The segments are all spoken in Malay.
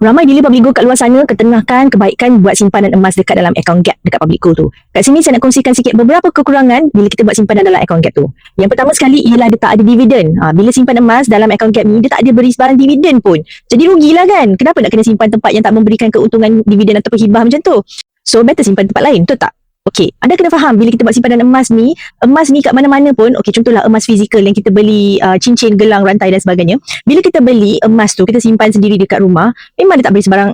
Ramai dealer public gold kat luar sana ketengahkan kebaikan buat simpanan emas dekat dalam akaun Gap dekat public gold tu. Kat sini saya nak kongsikan sikit beberapa kekurangan bila kita buat simpanan dalam akaun Gap tu. Yang pertama sekali ialah dia tak ada dividen. Bila simpan emas dalam akaun Gap ni, dia tak ada beri sebarang dividen pun. Jadi rugilah kan. Kenapa nak kena simpan tempat yang tak memberikan keuntungan dividen ataupun hibah macam tu? So better simpan tempat lain, betul tak? Okey, anda kena faham bila kita buat simpanan emas ni kat mana-mana pun, okey contohlah emas fizikal yang kita beli cincin, gelang, rantai dan sebagainya. Bila kita beli emas tu, kita simpan sendiri dekat rumah, memang dia tak beri sebarang,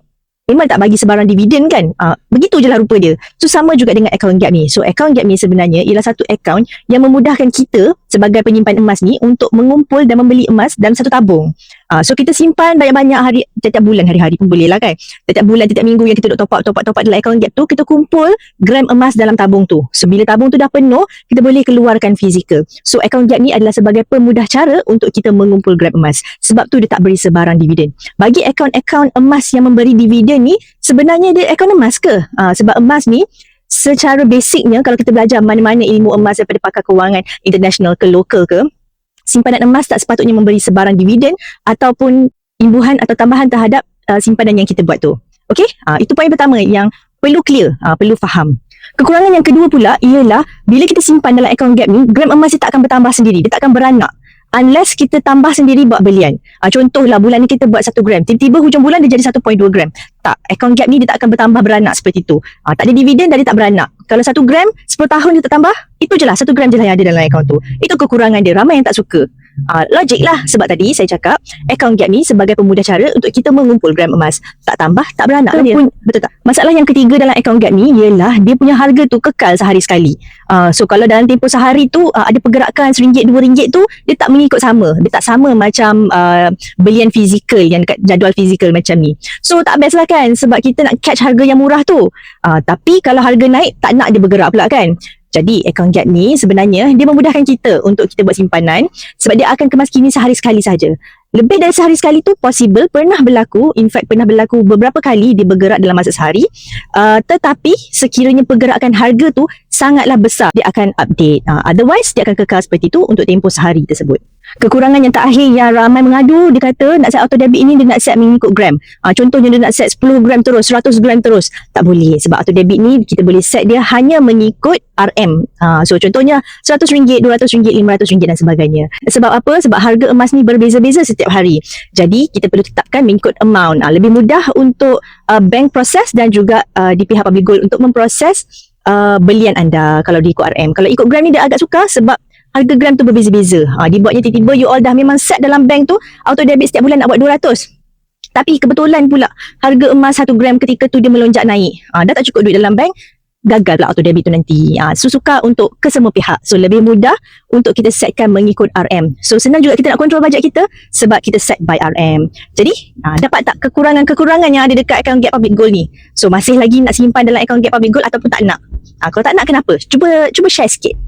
memang tak bagi sebarang dividen kan. Begitu je lah rupa dia. So sama juga dengan akaun Gap ni. So akaun Gap ni sebenarnya ialah satu akaun yang memudahkan kita sebagai penyimpan emas ni untuk mengumpul dan membeli emas dalam satu tabung. So kita simpan banyak-banyak hari, tiap bulan, hari-hari pun boleh lah kan. Tiap bulan, tiap minggu yang kita duk top up dalam akaun Gap tu, kita kumpul gram emas dalam tabung tu. So bila tabung tu dah penuh, kita boleh keluarkan fizikal. So akaun Gap ni adalah sebagai pemudah cara untuk kita mengumpul gram emas. Sebab tu dia tak beri sebarang dividen. Bagi akaun-akaun emas yang memberi dividen ni, sebenarnya dia akaun emas ke? Sebab emas ni secara basicnya, kalau kita belajar mana-mana ilmu emas daripada pakar kewangan international ke lokal ke, simpanan emas tak sepatutnya memberi sebarang dividen ataupun imbuhan atau tambahan terhadap simpanan yang kita buat tu. Okey? Itu poin pertama yang perlu clear, perlu faham. Kekurangan yang kedua pula ialah bila kita simpan dalam akaun Gap ni, gram emas dia tak akan bertambah sendiri, dia tak akan beranak. Unless kita tambah sendiri buat belian. Contohlah bulan ni kita buat 1 gram, tiba-tiba hujung bulan dia jadi 1.2 gram. Tak, akaun Gap ni dia tak akan bertambah beranak seperti itu. Tak ada dividen dan dia tak beranak. Kalau 1 gram, 10 tahun dia tak tambah, itu je lah, 1 gram je lah yang ada dalam akaun tu. Itu kekurangan dia, ramai yang tak suka. Logik lah, sebab tadi saya cakap akaun Gap ni sebagai pemudah cara untuk kita mengumpul gram emas. Tak tambah, tak beranak lah dia. Betul tak? Masalah yang ketiga dalam akaun Gap ni ialah dia punya harga tu kekal sehari sekali. So kalau dalam tempoh sehari tu ada pergerakan RM1, RM2 tu, dia tak mengikut sama. Dia tak sama macam belian fizikal yang dekat jadual fizikal macam ni. So tak best lah kan, sebab kita nak catch harga yang murah tu. Tapi kalau harga naik, tak nak dia bergerak pula kan. Jadi akaun Gap ni sebenarnya dia memudahkan kita untuk kita buat simpanan sebab dia akan kemas kini sehari sekali saja. Lebih dari sehari sekali tu possible, pernah berlaku, in fact pernah berlaku beberapa kali dia bergerak dalam masa sehari. Tetapi sekiranya pergerakan harga tu sangatlah besar, dia akan update. Otherwise dia akan kekal seperti tu untuk tempoh sehari tersebut. Kekurangan yang terakhir yang ramai mengadu, dia kata nak set auto debit ini dia nak set mengikut gram. Contohnya dia nak set 10 gram terus, 100 gram terus. Tak boleh, sebab auto debit ni kita boleh set dia hanya mengikut RM. So contohnya RM100, RM200, RM500 dan sebagainya. Sebab apa? Sebab harga emas ni berbeza-beza setiap hari. Jadi kita perlu tetapkan mengikut amount. Lebih mudah untuk bank proses dan juga di pihak public gold untuk memproses belian anda kalau diikut RM. Kalau ikut gram ni dia agak sukar sebab harga gram tu berbeza-beza. Dibuatnya tiba-tiba you all dah memang set dalam bank tu, auto debit setiap bulan nak buat 200. Tapi kebetulan pula harga emas 1 gram ketika tu dia melonjak naik. Dah tak cukup duit dalam bank, gagal pula auto debit tu nanti. So sukar untuk kesemua pihak. So lebih mudah untuk kita setkan mengikut RM. So senang juga kita nak kontrol bajet kita sebab kita set by RM. Jadi dapat tak kekurangan-kekurangan yang ada dekat akaun Gap Public Gold ni? So masih lagi nak simpan dalam akaun Gap Public Gold ataupun tak nak? Kalau tak nak kenapa? Cuba share sikit.